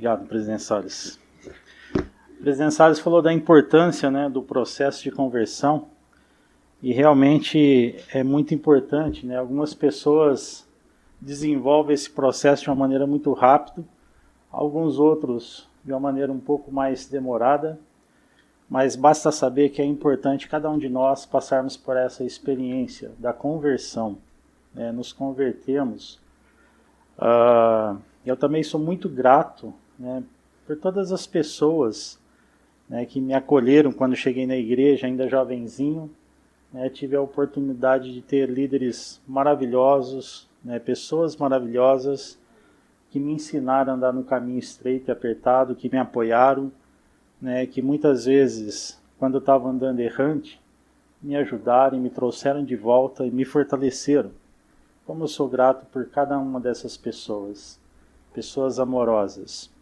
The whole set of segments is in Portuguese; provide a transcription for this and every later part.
Obrigado, presidente Salles. O presidente Salles falou da importância, né, do processo de conversão, e realmente é muito importante, né? Algumas pessoas desenvolvem esse processo de uma maneira muito rápida, alguns outros de uma maneira um pouco mais demorada, mas basta saber que é importante cada um de nós passarmos por essa experiência da conversão, né? Nos convertermos. Eu também sou muito grato, né, por todas as pessoas, né, que me acolheram quando cheguei na igreja, ainda jovenzinho. Tive a oportunidade de ter líderes maravilhosos, né, pessoas maravilhosas que me ensinaram a andar no caminho estreito e apertado, que me apoiaram, né, que muitas vezes, quando eu estava andando errante, me ajudaram e me trouxeram de volta e me fortaleceram. Como eu sou grato por cada uma dessas pessoas, pessoas amorosas,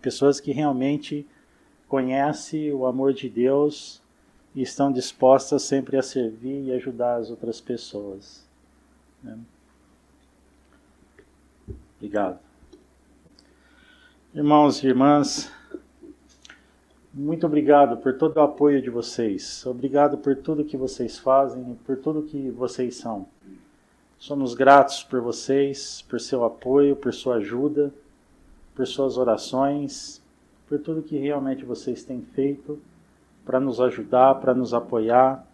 pessoas que realmente conhecem o amor de Deus e estão dispostas sempre a servir e ajudar as outras pessoas. Obrigado. Irmãos e irmãs, muito obrigado por todo o apoio de vocês. Obrigado por tudo que vocês fazem e por tudo que vocês são. Somos gratos por vocês, por seu apoio, por sua ajuda, por suas orações, por tudo que realmente vocês têm feito para nos ajudar, para nos apoiar,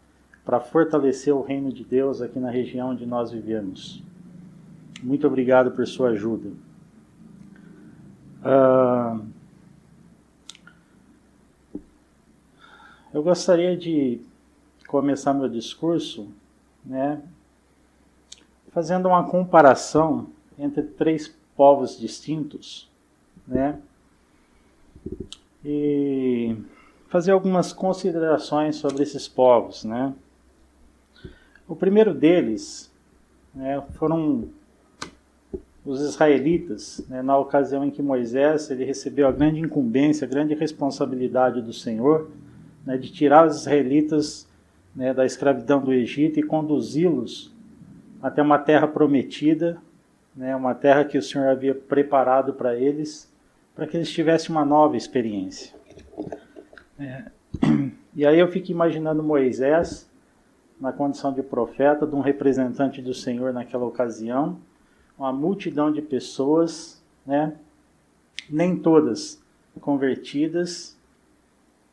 para fortalecer o reino de Deus aqui na região onde nós vivemos. Muito obrigado por sua ajuda. Eu gostaria de começar meu discurso, né, fazendo uma comparação entre 3 povos distintos, né, e fazer algumas considerações sobre esses povos, né. O primeiro deles, né, foram os israelitas, né, na ocasião em que Moisés ele recebeu a grande incumbência, a grande responsabilidade do Senhor, né, de tirar os israelitas, né, da escravidão do Egito e conduzi-los até uma terra prometida, né, uma terra que o Senhor havia preparado para eles que eles tivessem uma nova experiência. E aí eu fico imaginando Moisés, na condição de profeta, de um representante do Senhor naquela ocasião, uma multidão de pessoas, né, nem todas convertidas,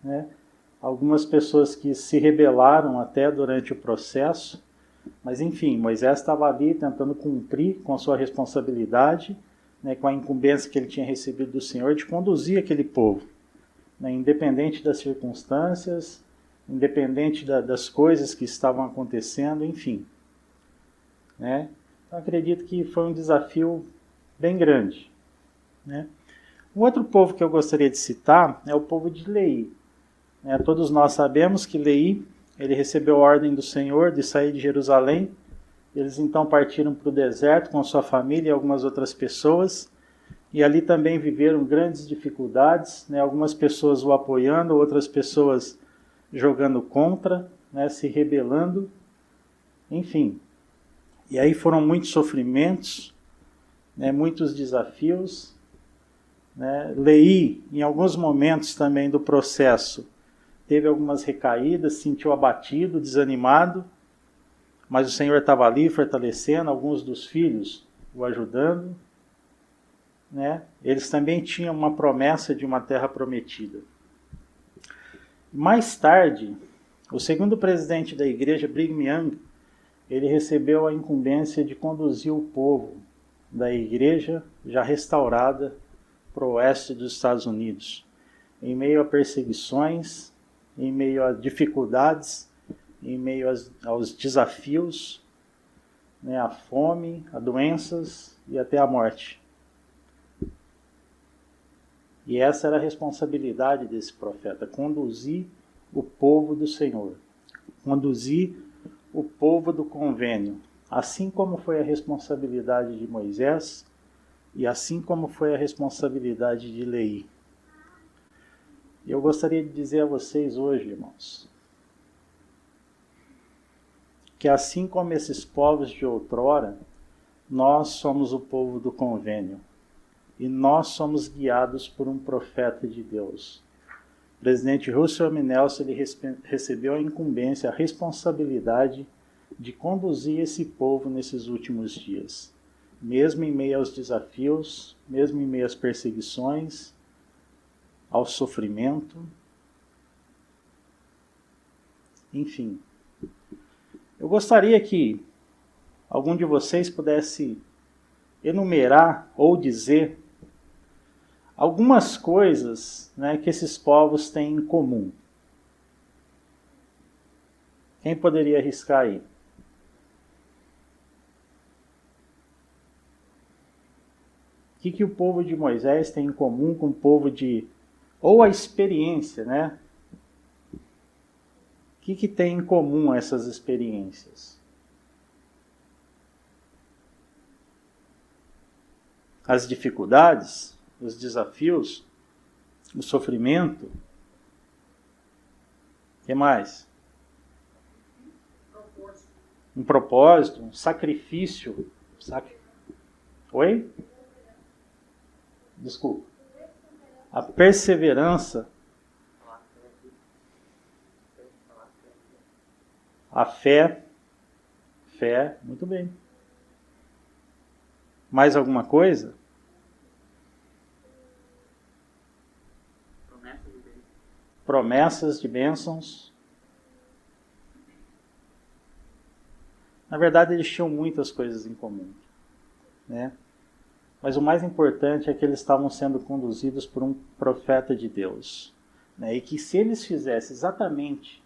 né, algumas pessoas que se rebelaram até durante o processo, mas enfim, Moisés estava ali tentando cumprir com a sua responsabilidade, né, com a incumbência que ele tinha recebido do Senhor de conduzir aquele povo, né, independente das circunstâncias, independente das coisas que estavam acontecendo, enfim. Né? Então acredito que foi um desafio bem grande. Né? O outro povo que eu gostaria de citar é o povo de Leí. Todos nós sabemos que Leí, ele recebeu a ordem do Senhor de sair de Jerusalém. Eles então partiram para o deserto com sua família e algumas outras pessoas, e ali também viveram grandes dificuldades, né? Algumas pessoas o apoiando, outras pessoas jogando contra, né? Se rebelando, enfim. E aí foram muitos sofrimentos, né? Muitos desafios. Né? Leí, em alguns momentos também do processo, teve algumas recaídas, se sentiu abatido, desanimado, mas o Senhor estava ali fortalecendo, alguns dos filhos o ajudando. Né? Eles também tinham uma promessa de uma terra prometida. Mais tarde, o segundo presidente da igreja, Brigham Young, ele recebeu a incumbência de conduzir o povo da igreja já restaurada para o oeste dos Estados Unidos, em meio a perseguições, em meio a dificuldades, em meio aos desafios, né, a fome, a doenças e até a morte. E essa era a responsabilidade desse profeta, conduzir o povo do Senhor, conduzir o povo do convênio, assim como foi a responsabilidade de Moisés e assim como foi a responsabilidade de Leí. E eu gostaria de dizer a vocês hoje, irmãos, que assim como esses povos de outrora, nós somos o povo do convênio. e nós somos guiados por um profeta de Deus. O presidente Russell M. Nelson ele recebeu a incumbência, a responsabilidade de conduzir esse povo nesses últimos dias. Mesmo em meio aos desafios, mesmo em meio às perseguições, ao sofrimento, enfim. Eu gostaria que algum de vocês pudesse enumerar ou dizer algumas coisas, né, que esses povos têm em comum. Quem poderia arriscar aí? O que o povo de Moisés tem em comum com o povo de... ou a experiência, né? O que tem em comum essas experiências? As dificuldades, os desafios, o sofrimento. O que mais? Um propósito, um sacrifício. Oi? Desculpa. A perseverança. A fé. Fé, muito bem. Mais alguma coisa? Promessas de bênçãos. Na verdade, eles tinham muitas coisas em comum, né? Mas o mais importante é que eles estavam sendo conduzidos por um profeta de Deus, né? E que se eles fizessem exatamente,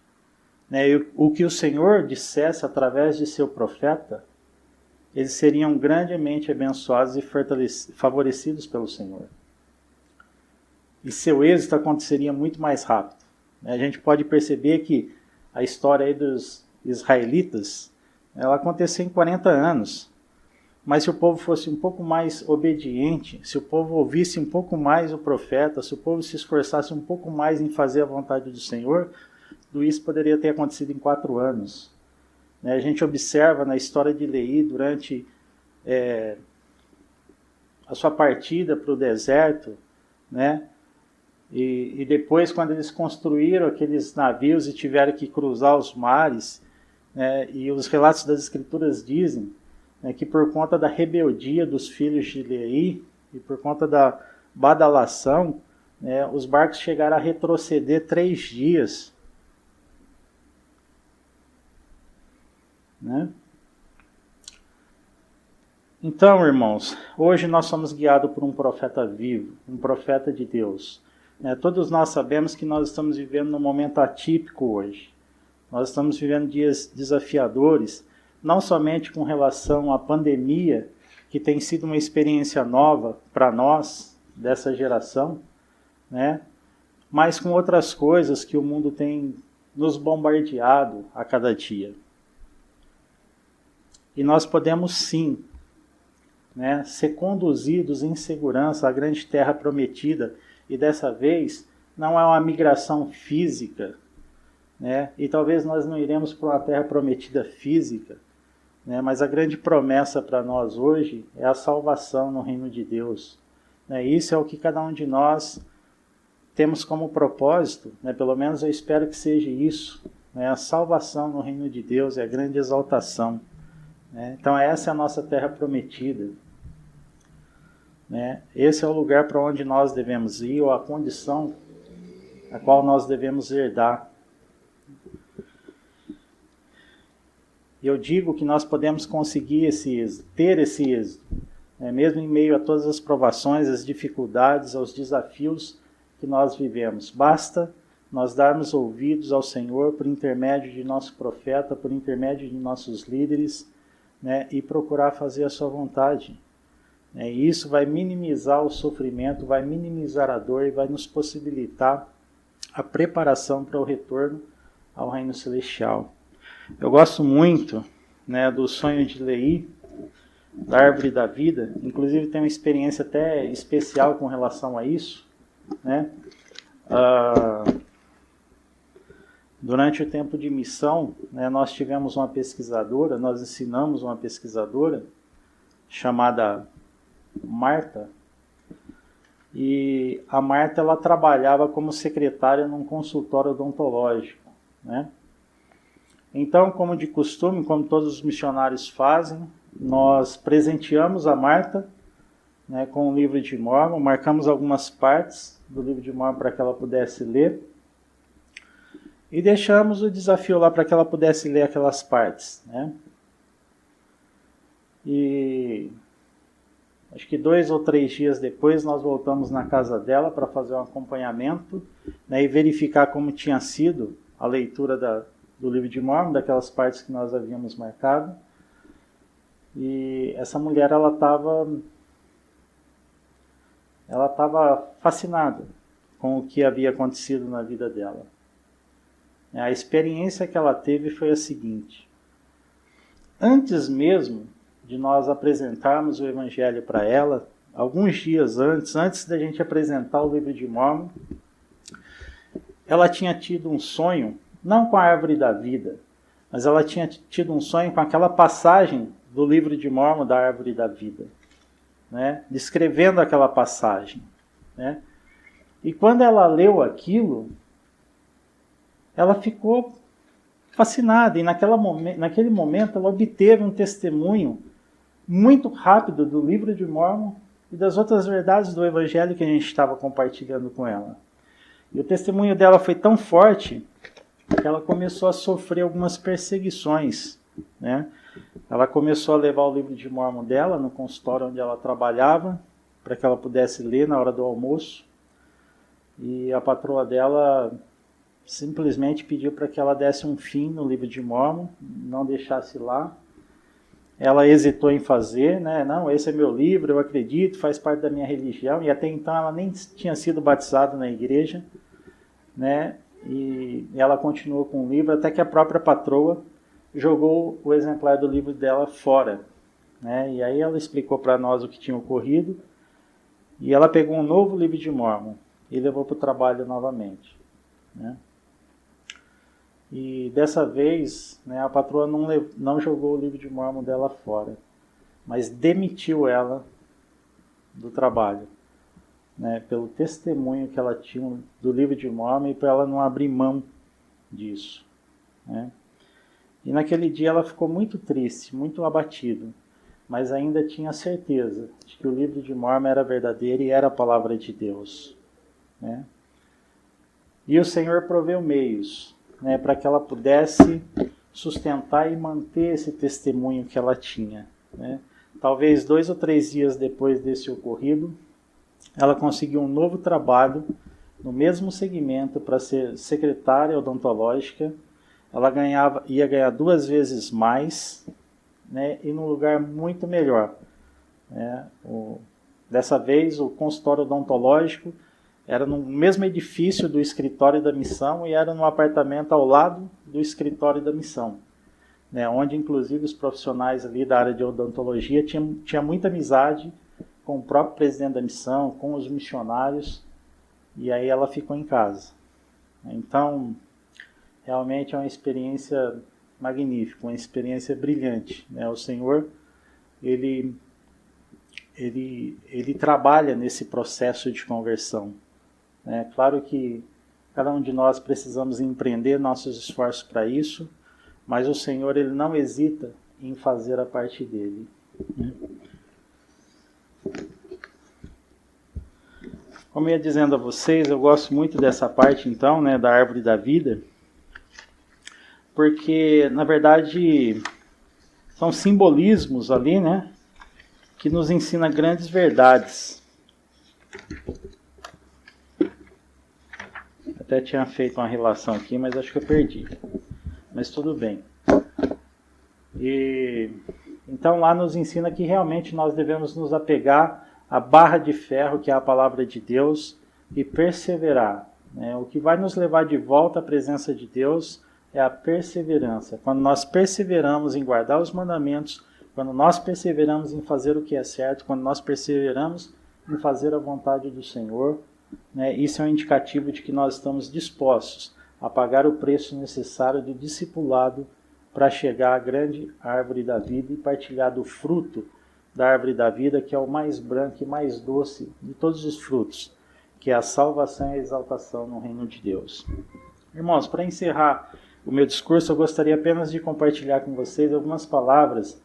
né, o que o Senhor dissesse através de seu profeta, eles seriam grandemente abençoados e favorecidos pelo Senhor. E seu êxito aconteceria muito mais rápido. A gente pode perceber que a história aí dos israelitas, ela aconteceu em 40 anos. Mas se o povo fosse um pouco mais obediente, se o povo ouvisse um pouco mais o profeta, se o povo se esforçasse um pouco mais em fazer a vontade do Senhor, tudo isso poderia ter acontecido em 4 anos. A gente observa na história de Leí, durante a sua partida para o deserto, né? E depois, quando eles construíram aqueles navios e tiveram que cruzar os mares, né? E os relatos das Escrituras dizem, né, que por conta da rebeldia dos filhos de Leí e por conta da badalação, né, os barcos chegaram a retroceder 3 dias. Né? Então, irmãos, hoje nós somos guiados por um profeta vivo, um profeta de Deus. Todos nós sabemos que nós estamos vivendo num momento atípico hoje. Nós estamos vivendo dias desafiadores, não somente com relação à pandemia, que tem sido uma experiência nova para nós, dessa geração, né? Mas com outras coisas que o mundo tem nos bombardeado a cada dia. E nós podemos sim, né, ser conduzidos em segurança à grande terra prometida. E dessa vez não é uma migração física, né? E talvez nós não iremos para uma terra prometida física, né? Mas a grande promessa para nós hoje é a salvação no reino de Deus. Isso é o que cada um de nós temos como propósito, né? Pelo menos eu espero que seja isso, né? A salvação no reino de Deus e a grande exaltação. Então essa é a nossa terra prometida. Esse é o lugar para onde nós devemos ir, ou a condição a qual nós devemos herdar. E eu digo que nós podemos conseguir esse êxito, ter esse êxito, mesmo em meio a todas as provações, as dificuldades, aos desafios que nós vivemos. Basta nós darmos ouvidos ao Senhor por intermédio de nosso profeta, por intermédio de nossos líderes, né, e procurar fazer a sua vontade. E isso vai minimizar o sofrimento, vai minimizar a dor e vai nos possibilitar a preparação para o retorno ao reino celestial. Eu gosto muito, né, do sonho de Leí, da árvore da vida. Inclusive tem uma experiência até especial com relação a isso, né? Durante o tempo de missão, né, nós tivemos uma pesquisadora, nós ensinamos uma pesquisadora chamada Marta, e a Marta ela trabalhava como secretária num consultório odontológico, né? Então, como de costume, como todos os missionários fazem, nós presenteamos a Marta, né, com o livro de Mórmon, marcamos algumas partes do livro de Mórmon para que ela pudesse ler, e deixamos o desafio lá para que ela pudesse ler aquelas partes, né? E acho que 2 ou 3 dias depois nós voltamos na casa dela para fazer um acompanhamento, né, e verificar como tinha sido a leitura do livro de Mórmon, daquelas partes que nós havíamos marcado. E essa mulher ela estava fascinada com o que havia acontecido na vida dela. A experiência que ela teve foi a seguinte: antes mesmo de nós apresentarmos o Evangelho para ela, alguns dias antes da gente apresentar o livro de Mórmon, ela tinha tido um sonho, não com a árvore da vida, mas ela tinha tido um sonho com aquela passagem do livro de Mórmon da árvore da vida, né? Descrevendo aquela passagem, né? E quando ela leu aquilo, ela ficou fascinada, e naquele momento ela obteve um testemunho muito rápido do livro de Mórmon e das outras verdades do Evangelho que a gente estava compartilhando com ela. E o testemunho dela foi tão forte que ela começou a sofrer algumas perseguições, né? Ela começou a levar o livro de Mórmon dela no consultório onde ela trabalhava, para que ela pudesse ler na hora do almoço. E a patroa dela simplesmente pediu para que ela desse um fim no livro de Mórmon, não deixasse lá. Ela hesitou em fazer, né? Não, esse é meu livro, eu acredito, faz parte da minha religião. E até então ela nem tinha sido batizada na igreja, né? E ela continuou com o livro até que a própria patroa jogou o exemplar do livro dela fora, né? E aí ela explicou para nós o que tinha ocorrido, e ela pegou um novo livro de Mórmon e levou para o trabalho novamente, né? E dessa vez, né, a patroa não jogou o livro de Mórmon dela fora, mas demitiu ela do trabalho, né, pelo testemunho que ela tinha do livro de Mórmon e para ela não abrir mão disso, né? E naquele dia ela ficou muito triste, muito abatida, mas ainda tinha certeza de que o livro de Mórmon era verdadeiro e era a palavra de Deus, né? E o Senhor proveu meios, né, para que ela pudesse sustentar e manter esse testemunho que ela tinha, né? Talvez 2 ou 3 dias depois desse ocorrido, ela conseguiu um novo trabalho no mesmo segmento para ser secretária odontológica. Ela ia ganhar 2 vezes mais, né, e num lugar muito melhor, né? Dessa vez o consultório odontológico era no mesmo edifício do escritório da missão e era num apartamento ao lado do escritório da missão, né, onde inclusive os profissionais ali da área de odontologia tinham muita amizade com o próprio presidente da missão, com os missionários, e aí ela ficou em casa. Então, realmente é uma experiência magnífica, uma experiência brilhante, né? O Senhor, ele trabalha nesse processo de conversão. É claro que cada um de nós precisamos empreender nossos esforços para isso, mas o Senhor ele não hesita em fazer a parte dele, né? Como eu ia dizendo a vocês, eu gosto muito dessa parte então, né, da árvore da vida, porque na verdade são simbolismos ali, né, que nos ensina grandes verdades. Até tinha feito uma relação aqui, mas acho que eu perdi. Mas tudo bem. E então lá nos ensina que realmente nós devemos nos apegar à barra de ferro, que é a palavra de Deus, e perseverar, né? O que vai nos levar de volta à presença de Deus é a perseverança. Quando nós perseveramos em guardar os mandamentos, quando nós perseveramos em fazer o que é certo, quando nós perseveramos em fazer a vontade do Senhor, né, isso é um indicativo de que nós estamos dispostos a pagar o preço necessário do discipulado para chegar à grande árvore da vida e partilhar do fruto da árvore da vida, que é o mais branco e mais doce de todos os frutos, que é a salvação e a exaltação no reino de Deus. Irmãos, para encerrar o meu discurso, eu gostaria apenas de compartilhar com vocês algumas palavras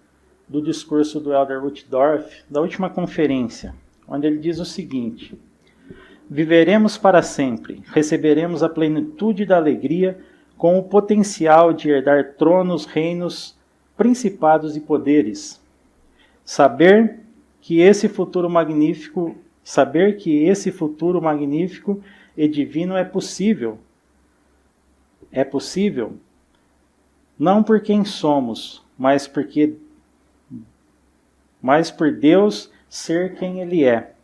do discurso do Elder Uchtdorf, da última conferência, onde ele diz o seguinte: viveremos para sempre, receberemos a plenitude da alegria com o potencial de herdar tronos, reinos, principados e poderes. Saber que esse futuro magnífico e divino é possível. É possível, não por quem somos, mas por Deus ser quem Ele é.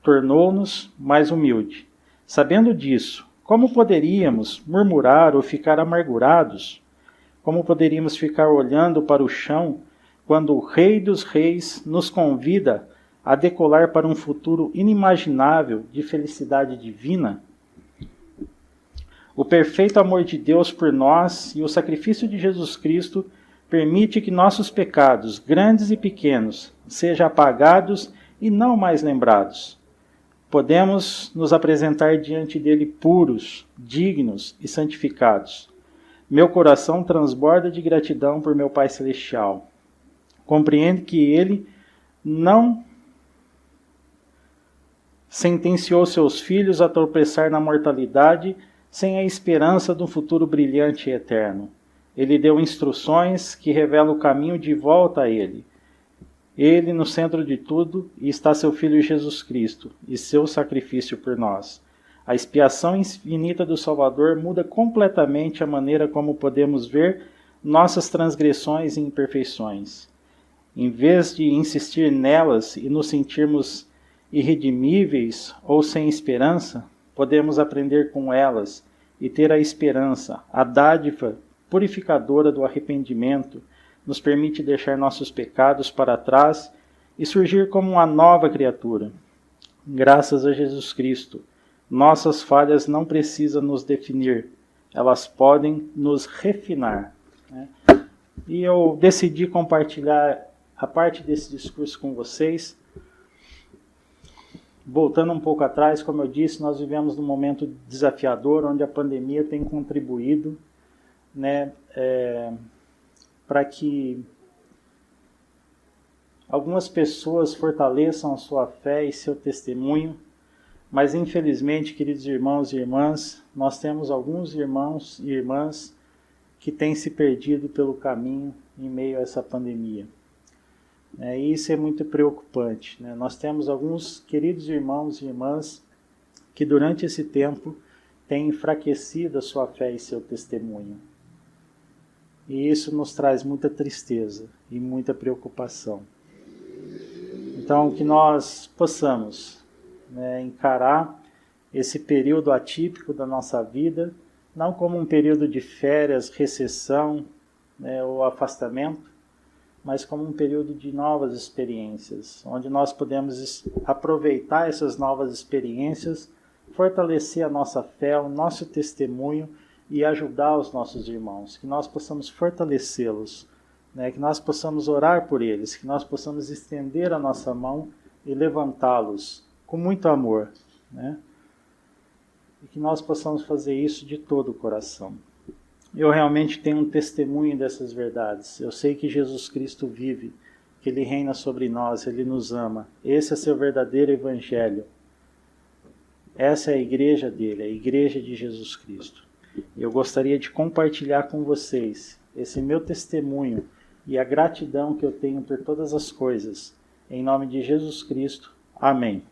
Tornou-nos mais humildes. Sabendo disso, como poderíamos murmurar ou ficar amargurados? Como poderíamos ficar olhando para o chão quando o Rei dos Reis nos convida a decolar para um futuro inimaginável de felicidade divina? O perfeito amor de Deus por nós e o sacrifício de Jesus Cristo permite que nossos pecados, grandes e pequenos, sejam apagados e não mais lembrados. Podemos nos apresentar diante dele puros, dignos e santificados. Meu coração transborda de gratidão por meu Pai Celestial. Compreendo que ele não sentenciou seus filhos a tropeçar na mortalidade sem a esperança de um futuro brilhante e eterno. Ele deu instruções que revelam o caminho de volta a ele. Ele no centro de tudo, e está seu Filho Jesus Cristo e seu sacrifício por nós. A expiação infinita do Salvador muda completamente a maneira como podemos ver nossas transgressões e imperfeições. Em vez de insistir nelas e nos sentirmos irredimíveis ou sem esperança, podemos aprender com elas e ter a esperança, a dádiva purificadora do arrependimento, nos permite deixar nossos pecados para trás e surgir como uma nova criatura. Graças a Jesus Cristo, nossas falhas não precisam nos definir, elas podem nos refinar. E eu decidi compartilhar a parte desse discurso com vocês. Voltando um pouco atrás, como eu disse, nós vivemos num momento desafiador, onde a pandemia tem contribuído, para que algumas pessoas fortaleçam a sua fé e seu testemunho, mas infelizmente, queridos irmãos e irmãs, nós temos alguns irmãos e irmãs que têm se perdido pelo caminho em meio a essa pandemia. E isso é muito preocupante. Nós temos alguns queridos irmãos e irmãs que durante esse tempo têm enfraquecido a sua fé e seu testemunho. E isso nos traz muita tristeza e muita preocupação. Então, que nós possamos encarar esse período atípico da nossa vida, não como um período de férias, recessão ou afastamento, mas como um período de novas experiências, onde nós podemos aproveitar essas novas experiências, fortalecer a nossa fé, o nosso testemunho e ajudar os nossos irmãos, que nós possamos fortalecê-los, que nós possamos orar por eles, que nós possamos estender a nossa mão e levantá-los com muito amor, e que nós possamos fazer isso de todo o coração. Eu realmente tenho um testemunho dessas verdades. Eu sei que Jesus Cristo vive, que Ele reina sobre nós, Ele nos ama. Esse é seu verdadeiro evangelho. Essa é a igreja dele, a igreja de Jesus Cristo. Eu gostaria de compartilhar com vocês esse meu testemunho e a gratidão que eu tenho por todas as coisas. Em nome de Jesus Cristo. Amém.